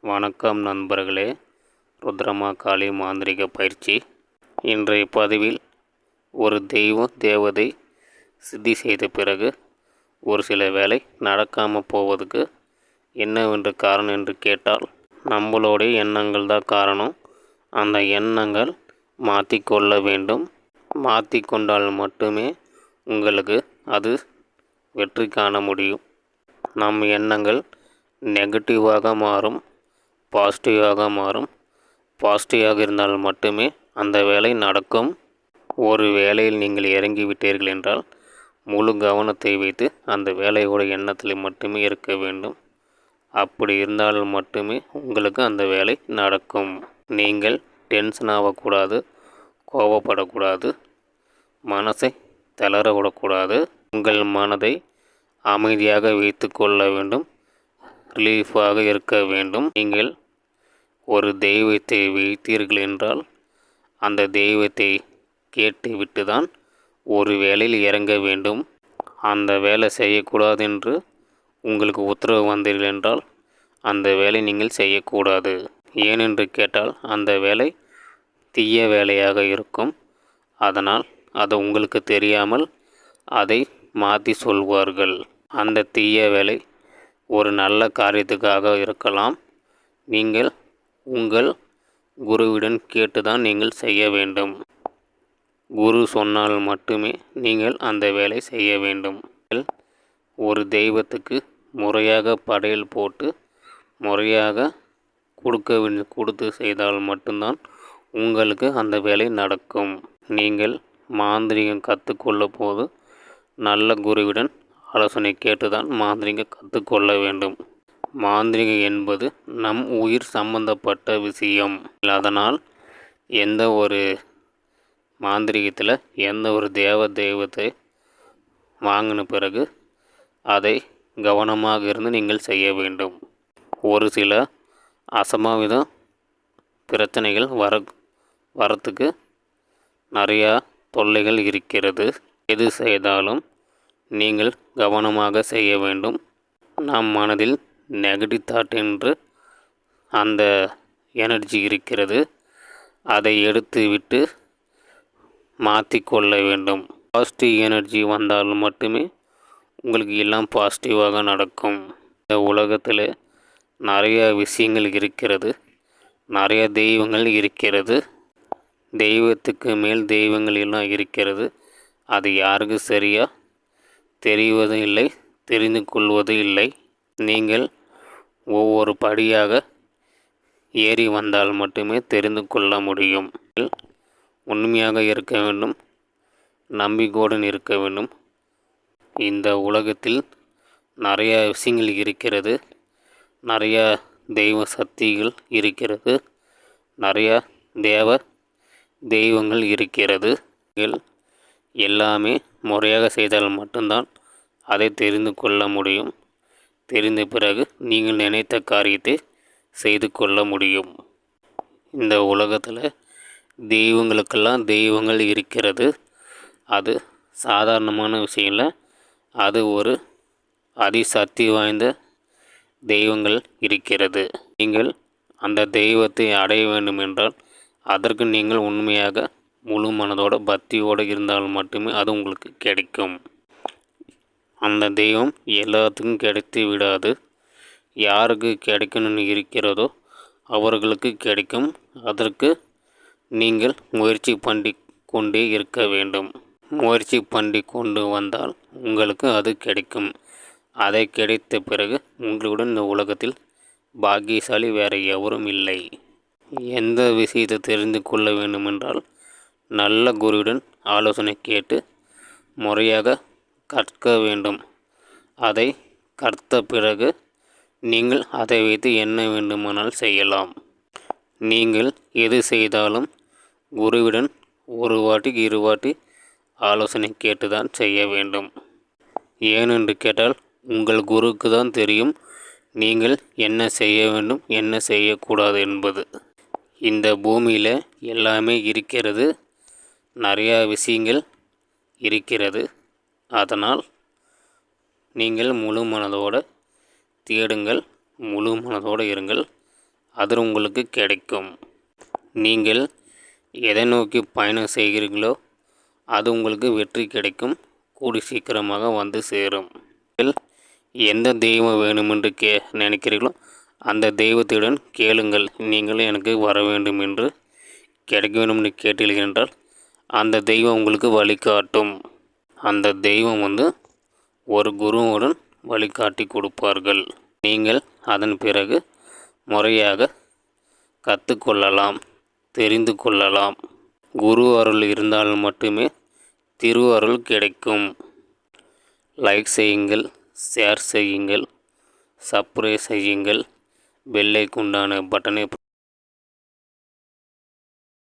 வணக்கம் நண்பர்களே. ருத்ரமா காளி மாந்திரிக பயிற்சி. இன்றைய பதிவில் ஒரு தேவதை சித்தி செய்த பிறகு ஒரு சில வேலை நடக்காமல் போவதுக்கு என்னவென்று காரணம் என்று கேட்டால், நம்மளுடைய எண்ணங்கள் தான் காரணம். அந்த எண்ணங்கள் மாற்றிக்கொள்ள வேண்டும். மாற்றிக்கொண்டால் மட்டுமே உங்களுக்கு அது வெற்றி காண முடியும். நம் எண்ணங்கள் நெகட்டிவாக மாறும், பாசிட்டிவாக மாறும். பாசிட்டிவாக இருந்தால் மட்டுமே அந்த வேலை நடக்கும். ஒரு வேலையில் நீங்கள் இறங்கிவிட்டீர்கள் என்றால் முழு கவனத்தை வைத்து அந்த வேலையோட எண்ணத்தில் மட்டுமே இருக்க வேண்டும். அப்படி இருந்தால் மட்டுமே உங்களுக்கு அந்த வேலை நடக்கும். நீங்கள் டென்ஷன் ஆகக்கூடாது, கோபப்படக்கூடாது, மனசை தளர விடக்கூடாது. உங்கள் மனதை அமைதியாக வைத்து கொள்ள வேண்டும், ரிலீஃபாக இருக்க வேண்டும். நீங்கள் ஒரு தெய்வத்தை வைத்தீர்கள் என்றால் அந்த தெய்வத்தை கேட்டுவிட்டு தான் ஒரு வேலையில் இறங்க வேண்டும். அந்த வேலை செய்யக்கூடாது என்று உங்களுக்கு உத்தரவு வந்தீர்கள் என்றால் அந்த வேலை நீங்கள் செய்யக்கூடாது. ஏனென்று கேட்டால் அந்த வேலை தீய வேலையாக இருக்கும். அதனால் அது உங்களுக்கு தெரியாமல் அதை மாற்றி சொல்வார்கள். அந்த தீய வேலை ஒரு நல்ல காரியத்துக்காக இருக்கலாம். நீங்கள் உங்கள் குருவிடம் கேட்டுதான் நீங்கள் செய்ய வேண்டும். குரு சொன்னால் மட்டுமே நீங்கள் அந்த வேலை செய்ய வேண்டும். ஒரு தெய்வத்துக்கு முறையாக படையல் போட்டு முறையாக கொடுத்து செய்தால் மட்டும்தான் உங்களுக்கு அந்த வேலை நடக்கும். நீங்கள் மாந்திரீகம் கற்றுக்கொள்ள போது நல்ல குருவிடம் ஆலோசனை கேட்டுதான் மாந்திரீகம் கற்றுக்கொள்ள வேண்டும். மாந்திரீகம் என்பது நம் உயிர் சம்பந்தப்பட்ட விஷயம். அதனால் எந்த ஒரு மாந்திரீகத்தில் எந்த ஒரு தெய்வத்தை வாங்கின பிறகு அதை கவனமாக இருந்து நீங்கள் செய்ய வேண்டும். ஒரு சில அசம்பாவித பிரச்சனைகள் வரத்துக்கு நிறையா தொல்லைகள் இருக்கிறது. எது செய்தாலும் நீங்கள் கவனமாக செய்ய வேண்டும். நம் மனதில் நெகட்டிவ் தாட் என்று அந்த எனர்ஜி இருக்கிறது. அதை எடுத்து விட்டு மாற்றிக்கொள்ள வேண்டும். பாசிட்டிவ் எனர்ஜி வந்தால் மட்டுமே உங்களுக்கு எல்லாம் பாசிட்டிவாக நடக்கும். இந்த உலகத்தில் நிறைய விஷயங்கள் இருக்கிறது, நிறைய தெய்வங்கள் இருக்கிறது. தெய்வத்துக்கு மேல் தெய்வங்கள் எல்லாம் இருக்கிறது. அது யாருக்கு சரியாக தெரிவதும் இல்லை, தெரிந்து கொள்வதும் இல்லை. நீங்கள் ஒவ்வொரு படியாக ஏறி வந்தால் மட்டுமே தெரிந்து கொள்ள முடியும். உண்மையாக இருக்க வேண்டும், நம்பிக்கையுடன் இருக்க வேண்டும். இந்த உலகத்தில் நிறைய விஷயங்கள் இருக்கிறது, நிறைய தெய்வ சக்திகள் இருக்கிறது, நிறைய தெய்வங்கள் இருக்கிறது. எல்லாமே முறையாக செய்தால் மட்டும்தான் அதை தெரிந்து கொள்ள முடியும். தெரிந்த பிறகு நீங்கள் நினைத்த காரியத்தை செய்து கொள்ள முடியும். இந்த உலகத்தில் தெய்வங்களுக்கெல்லாம் தெய்வங்கள் இருக்கிறது. அது சாதாரணமான விஷயம் இல்லை. அது ஒரு அதிசக்தி வாய்ந்த தெய்வங்கள் இருக்கிறது. நீங்கள் அந்த தெய்வத்தை அடைய வேண்டும் என்றால் அதற்கு நீங்கள் உண்மையாக முழு மனதோட பக்தியோடு இருந்தால் மட்டுமே அது உங்களுக்கு கிடைக்கும். அந்த தெய்வம் எல்லாத்துக்கும் கிடைத்து விடாது. யாருக்கு கிடைக்கணும்னு இருக்கிறதோ அவர்களுக்கு கிடைக்கும். அதற்கு நீங்கள் முயற்சி பண்ணி கொண்டே இருக்க வேண்டும். முயற்சி பண்ணி கொண்டு வந்தால் உங்களுக்கு அது கிடைக்கும். அதை கிடைத்த பிறகு உங்களுடன் இந்த உலகத்தில் பாக்கியசாலி வேறு எவரும் இல்லை. எந்த விஷயத்தை தெரிந்து கொள்ள வேண்டுமென்றால் நல்ல குருவுடன் ஆலோசனை கேட்டு முறையாக கற்க வேண்டும். அதை கற்ற பிறகு நீங்கள் அதை வைத்து என்ன வேண்டுமானால் செய்யலாம். நீங்கள் எது செய்தாலும் குருவிடன் ஒரு வாட்டிக்கு 2 வாட்டி ஆலோசனை கேட்டு தான் செய்ய வேண்டும். ஏனென்று கேட்டால் உங்கள் குருக்கு தான் தெரியும் நீங்கள் என்ன செய்ய வேண்டும், என்ன செய்யக்கூடாது என்பது. இந்த பூமியில் எல்லாமே இருக்கிறது, நிறையா விஷயங்கள் இருக்கிறது. அதனால் நீங்கள் முழு மனதோடு தேடுங்கள், முழு மனதோடு இருங்கள். அது உங்களுக்கு கிடைக்கும். நீங்கள் எதை நோக்கி பயணம் செய்கிறீர்களோ அது உங்களுக்கு வெற்றி கிடைக்கும், கூடி சீக்கிரமாக வந்து சேரும். நீங்கள் எந்த தெய்வம் வேணுமென்று நினைக்கிறீர்களோ அந்த தெய்வத்துடன் கேளுங்கள். நீங்கள் எனக்கு வர வேண்டும் என்று கிடைக்க வேண்டும் என்று கேட்டீர்கள் என்றால் அந்த தெய்வம் உங்களுக்கு வழிகாட்டும். அந்த தெய்வம் ஒரு குருவுடன் வழிகாட்டி கொடுப்பார்கள். நீங்கள் அதன் பிறகு முறையாக கற்றுக்கொள்ளலாம், தெரிந்து கொள்ளலாம். குரு அருள் இருந்தால் மட்டுமே திரு அருள் கிடைக்கும். லைக் செய்யுங்கள், ஷேர் செய்யுங்கள், சப்ஸ்கிரைப் செய்யுங்கள், பெல் ஐகான் பட்டனை